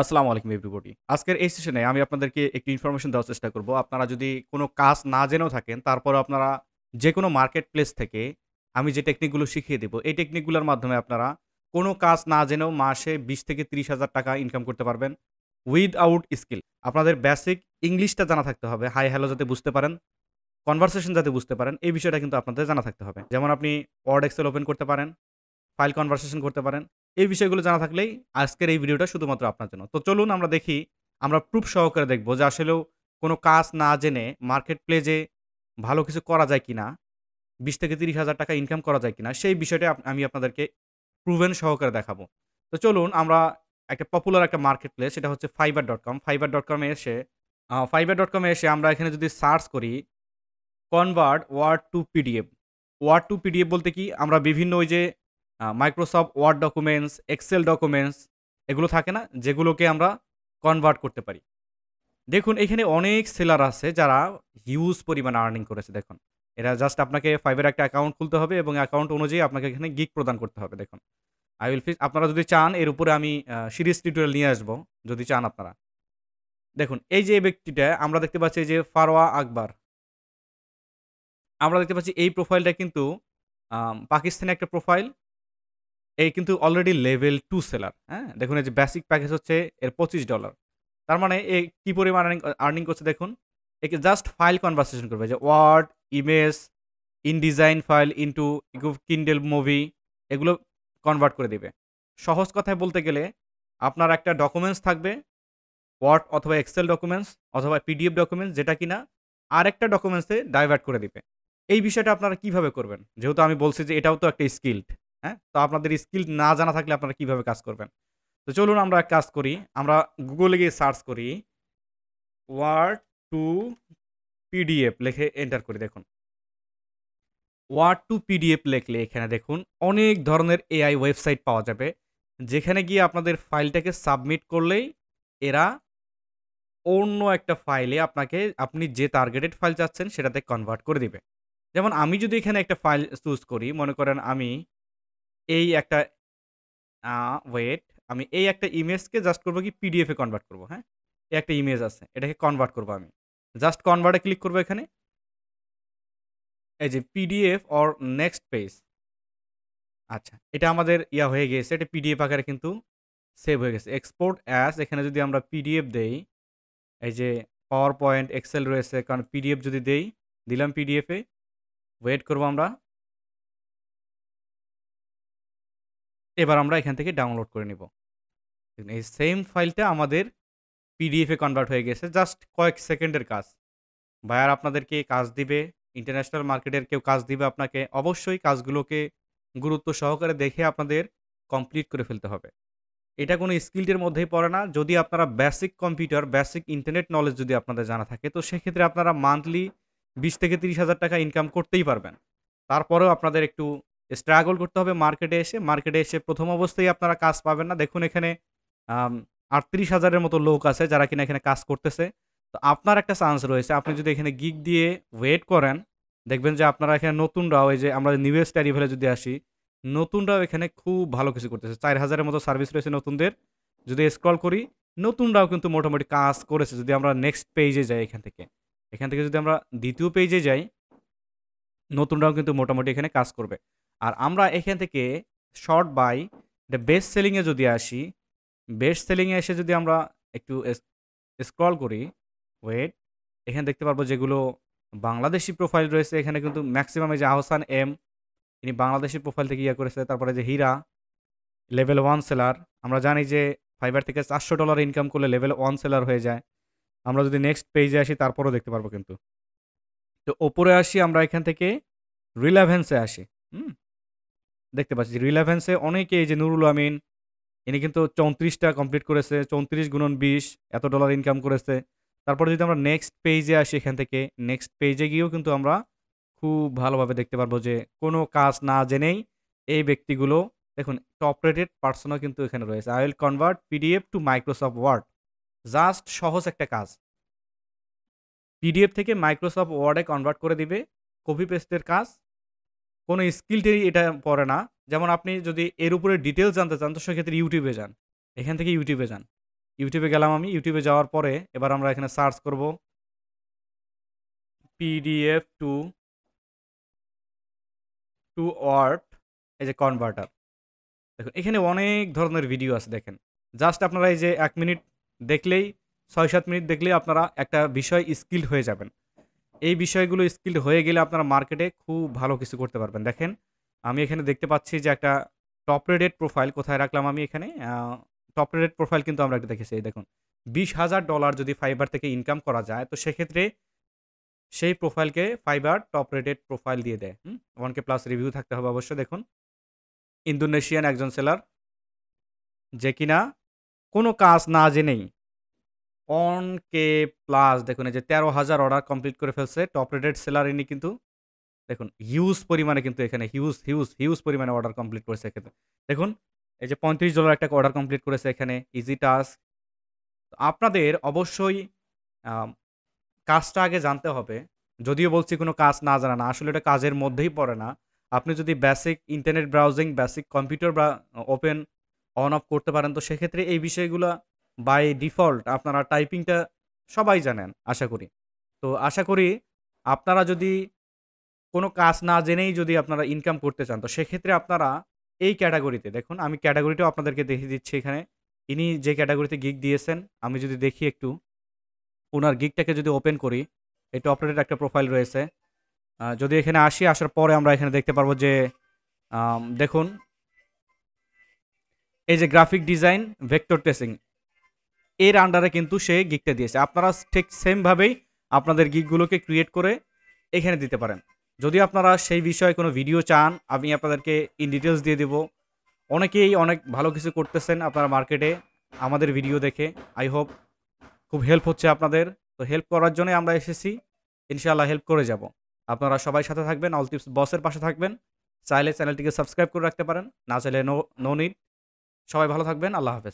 আসসালামু আলাইকুম এভরিবডি। আজকের এই সেশনে আমি আপনাদেরকে একটি ইনফরমেশন দেওয়ার চেষ্টা করব। আপনারা যদি কোনো কাজ না জেনেও থাকেন, তারপরেও আপনারা যেকোনো মার্কেট প্লেস থেকে আমি যে টেকনিকগুলো শিখিয়ে দেব, এই টেকনিকগুলোর মাধ্যমে আপনারা কোনো কাজ না জেনেও মাসে ২০ থেকে ৩০,০০০ টাকা ইনকাম করতে পারবেন উইথআউট স্কিল। আপনাদের বেসিক ইংলিশটা জানা থাকতে হবে। হাই হ্যালো যাতে বুঝতে পারেন, কনভারসেশন যাতে বুঝতে পারেন, এই বিষয়টা কিন্তু আপনাদের জানা থাকতে হবে। যেমন আপনি ওয়ার্ড এক্সেল ওপেন করতে পারেন, ফাইল কনভারসেশন করতে পারেন। এই বিষয়গুলো জানা থাকলেই আজকের এই ভিডিওটা শুধুমাত্র আপনার জন্য। তো চলুন আমরা দেখি, আমরা প্রুফ সহকারে দেখব যে আসলেও কোনো কাজ না জেনে মার্কেট প্লেসে ভালো কিছু করা যায় কিনা, ২০ থেকে ৩০,০০০ টাকা ইনকাম করা যায় কিনা, সেই বিষয়টা আমি আপনাদেরকে প্রুভেন সহকারে দেখাবো। তো চলুন আমরা একটা পপুলার একটা মার্কেট প্লেস, সেটা হচ্ছে fiverr.com। fiverr.com এ এসে আমরা এখানে যদি সার্চ করি convert Word to PDF. Word to PDF বলতে কি? আমরা বিভিন্ন ওই যে Microsoft Word documents, Excel documents এগুলো থাকে না? যেগুলোকে আমরা কনভার্ট করতে পারি। দেখুন এখানে অনেক সেলার আছে যারা হিউজ পরিমাণে আর্নিং করেছে দেখুন। এরা জাস্ট আপনাকে ফাইবার একটা অ্যাকাউন্ট খুলতে হবে এবং অ্যাকাউন্ট অনুযায়ী আপনাকে এখানে গিগ প্রদান করতে হবে দেখুন। আই উইল ফিস আপনারা যদি চান এর উপরে আমি সিরিজ টিউটোরিয়াল নিয়ে আসবো, যদি চান আপনারা। দেখুন এই যে ব্যক্তিটা আমরা দেখতে পাচ্ছি যে ফারওয়া আকবর। আমরা দেখতে পাচ্ছি এই প্রোফাইলটা কিন্তু পাকিস্তানি একটা প্রোফাইল। এই কিন্তু অলরেডি লেভেল 2 সেলার, হ্যাঁ? দেখুন এই যে বেসিক প্যাকেজ হচ্ছে এর $25। তার মানে এ কি পরিমাণ আর্নিং করছে দেখুন। একে জাস্ট ফাইল কনভারসেশন করবে যে Word, image, InDesign file into Kindle movie এগুলো কনভার্ট করে দিবে। সহজ কথায় বলতে গেলে আপনার একটা ডকুমেন্টস থাকবে, ওয়ার্ড অথবা এক্সেল ডকুমেন্টস অথবা পিডিএফ ডকুমেন্টস যেটা কিনা আরেকটা ডকুমেন্টসে ডাইভার্ট করে দিবে। এই বিষয়টা আপনারা কিভাবে করবেন? যেহেতু আমি বলছি যে এটাও তো একটা স্কিলড, হ্যাঁ? তো আপনাদের স্কিল না জানা থাকলে আপনারা কিভাবে কাজ করবেন? তো চলুন আমরা এক কাজ করি। আমরা গুগলে গিয়ে সার্চ করি ওয়ার্ড টু পিডিএফ লিখে এন্টার করি দেখুন। ওয়ার্ড টু পিডিএফ লিখলে এখানে দেখুন অনেক ধরনের এআই ওয়েবসাইট পাওয়া যাবে। যেখানে গিয়ে আপনাদের ফাইলটাকে সাবমিট করলেই এরা অন্য একটা ফাইলে আপনাকে আপনি যে টার্গেটেড ফাইল চাচ্ছেন সেটাতে কনভার্ট করে দিবে। যেমন আমি যদি এখানে একটা ফাইল চুজ করি, মনে করেন আমি এই একটা আ ওয়েট আমি এই একটা ইমেজকে জাস্ট করব কি পিডিএফ এ কনভার্ট করব, হ্যাঁ? এই একটা ইমেজ আছে। এটাকে কনভার্ট করব আমি। জাস্ট কনভার্ট এ ক্লিক করব এখানে। এই যে পিডিএফ অর নেক্সট পেজ। আচ্ছা, এটা আমাদের হয়ে গিয়েছে। এটা পিডিএফ আকারে কিন্তু সেভ হয়ে গেছে। এক্সপোর্ট অ্যাজ এখানে যদি আমরা পিডিএফ দেই, এই যে পাওয়ার পয়েন্ট, এক্সেল রয়েছে। কারণ পিডিএফ যদি দেই, দিলাম পিডিএফ এ। ওয়েট করব আমরা। এবার আমরা এখান থেকে ডাউনলোড করে নিব। এই সেম ফাইলটা আমাদের পিডিএফ এ কনভার্ট হয়ে গেছে। জাস্ট কয়েক সেকেন্ডের কাজ। বায়ার আপনাদেরকে কাজ দিবে, ইন্টারন্যাশনাল মার্কেটের কেউ কাজ দিবে আপনাকে। অবশ্যই কাজগুলোকে গুরুত্ব সহকারে দেখে আপনাদের কমপ্লিট করে ফেলতে হবে। এটা কোনো স্কিলড মধ্যেই পড়ে না। যদি আপনারা basic computer, basic internet knowledge যদি আপনাদের জানা থাকে, তো সেক্ষেত্রে আপনারা মান্থলি ২০ থেকে ৩০,০০০ টাকা ইনকাম করতেই পারবেন। তারপরেও আপনাদের একটু স্ট্রাগল করতে হবে মার্কেটে এসে। মার্কেটে এসে ১ম অবস্থায় আপনারা কাজ পাবেন না। দেখুন এখানে আম ৩৮,০০০ এর মতো লোক আছে যারা কিনা এখানে কাজ করতেছে। তো আপনার একটা চান্স রয়েছে। আপনি যদি এখানে গিগ দিয়ে ওয়েট করেন, দেখবেন যে আপনারা এখানে নতুনরাও এই যে আমরা নিউয়েস্ট অ্যারিভেলে যদি আসি, নতুনরাও এখানে খুব ভালো কিছু করতেছে। ৪,০০০ এর মতো সার্ভিস রয়েছে নতুনদের। যদি স্ক্রল করি, নতুনরাও কিন্তু মোটামুটি কাজ করেছে। যদি আমরা নেক্সট পেজে যাই এখান থেকে। এখান থেকে যদি আমরা ২য় পেজে যাই, নতুনরাও কিন্তু মোটামুটি এখানে কাজ করবে। আর আমরা এখান থেকে শর্ট বাই এটা বেস্ট সেলিং এ যদি আসি, বেস্ট সেলিং এ এসে যদি আমরা একটু স্ক্রল করি, ওয়েট, এখানে দেখতে পারবো যেগুলো বাংলাদেশী প্রোফাইল রয়েছে এখানে কিন্তু মেক্সিমাম এই যে আহসান এম, ইনি বাংলাদেশী প্রোফাইল থেকে করেছে। তারপরে যে হীরা, লেভেল 1 সেলার। আমরা জানি যে ফাইবার থেকে $৪০০ ইনকাম করলে লেভেল 1 সেলার হয়ে যায়। আমরা যদি নেক্সট পেজে আসি তারপরেও দেখতে পারবো কিন্তু। তো ওপরে আসি আমরা এখান থেকে রিলেভেন্স এ আসি। হুম? দেখতে পাচ্ছি রিলেভেন্স এ অনেকে এই যে নুরুল আমিন, ইনি কিন্তু ৩৪ টা কমপ্লিট করেছে। ৩৪ গুণন ২০ এত ডলার ইনকাম করেছে। তারপরে যদি আমরা নেক্সট পেজে আসি এখান থেকে, নেক্সট পেজে গিয়েও কিন্তু আমরা খুব ভালোভাবে দেখতে পারবো যে কোনো কাজ না জেনেই এই ব্যক্তিগুলো দেখুন টপ রেটেড পার্সনও কিন্তু এখানে রয়েছে। I will convert PDF to Microsoft Word. Just সহজ একটা কাজ। পিডিএফ থেকে মাইক্রোসফট ওয়ার্ডে কনভার্ট করে দিবে। কপি পেস্টের কাজ। কোনো স্কিলটেই এটা পড়ে না। যেমন আপনি যদি এর উপরে ডিটেইলস জানতে চান তো সেক্ষেত্রে ইউটিউবে যান। এখান থেকে ইউটিউবে যান। ইউটিউবে গেলাম আমি। ইউটিউবে যাওয়ার পরে এবার আমরা এখানে সার্চ করব পিডিএফ টু ওয়ার্ড, এই যে কনভার্টার। দেখুন এখানে অনেক ধরনের ভিডিও আছে দেখেন। জাস্ট আপনারা এই যে ১ মিনিট দেখলেই ৬-৭ মিনিট দেখলেই আপনারা একটা বিষয় স্কিলড হয়ে যাবেন। এই বিষয়গুলো স্কিলড হয়ে গেলে আপনারা মার্কেটে খুব ভালো কিছু করতে পারবেন। দেখেন আমি এখানে দেখতে পাচ্ছি যে একটা টপ রেটেড প্রোফাইল কোথায় রাখলাম আমি এখানে টপ রেটেড প্রোফাইল কিন্তু আমরা একটা দেখেছি। এই দেখুন $২০,০০০ যদি ফাইবার থেকে ইনকাম করা যায় তো সেক্ষেত্রে সেই প্রোফাইলকে ফাইবার টপ রেটেড প্রোফাইল দিয়ে দেয়। 1K প্লাস রিভিউ থাকতে হবে অবশ্যই। দেখুন ইন্দোনেশিয়ান একজন সেলার যে কিনা কোনো কাজ না জেনেই 1K প্লাস দেখুন এই যে ১৩,০০০ অর্ডার কমপ্লিট করে ফেলছে। টপ রেটেড সেলার ইনি কিন্তু দেখুন হিউজ পরিমাণে কিন্তু এখানে হিউজ পরিমাণে অর্ডার কমপ্লিট করেছে এক্ষেত্রে। দেখুন এই যে $৩৫ একটা অর্ডার কমপ্লিট করেছে এখানে ইজি টাস্ক। আপনাদের অবশ্যই আম কাজটা আগে জানতে হবে। যদিও বলছি কোনো কাজ না জানা না। আসলে এটা কাজের মধ্যেই পড়ে না। আপনি যদি basic internet browsing, basic computer বা ওপেন অন অফ করতে পারেন তো সেক্ষেত্রে এই বিষয়গুলা বাই ডিফল্ট আপনারা টাইপিংটা সবাই জানেন আশা করি। তো আশা করি আপনারা যদি কোনো কাজ না জেনেই যদি আপনারা ইনকাম করতে চান তো সেক্ষেত্রে আপনারা এই ক্যাটেগরিতে দেখুন আমি ক্যাটেগরিটাও আপনাদেরকে দেখিয়ে দিচ্ছি এখানে। ইনি যে ক্যাটেগরিতে গিগ দিয়েছেন আমি যদি দেখি একটু উনার গিগটাকে যদি ওপেন করি, এটা অপারেটেড একটা প্রোফাইল রয়েছে। যদি এখানে আসি, আসার পরে আমরা এখানে দেখতে পারবো যে দেখুন এই যে গ্রাফিক ডিজাইন, ভেক্টর ট্রেসিং এর আন্ডারে কিন্তু সে গিগটা দিয়েছে। আপনারা ঠিক সেমভাবেই আপনাদের গিগগুলোকে ক্রিয়েট করে এখানে দিতে পারেন। যদি আপনারা সেই বিষয়ে কোনো ভিডিও চান, আমি আপনাদেরকে ইন ডিটেইলস দিয়ে দেব। অনেকেই অনেক ভালো কিছু করতেছেন আপনারা মার্কেটে আমাদের ভিডিও দেখে। আই হোপ খুব হেল্প হচ্ছে আপনাদের। তো হেল্প করার জন্যই আমরা এসেছি। ইনশাআল্লাহ হেল্প করে যাব। আপনারা সবাই সাথে থাকবেন, অল টিপস বসের পাশে থাকবেন। চাইলে চ্যানেলটিকে সাবস্ক্রাইব করে রাখতে পারেন। না চাইলে নো নিড। সবাই ভালো থাকবেন। আল্লাহ হাফেজ।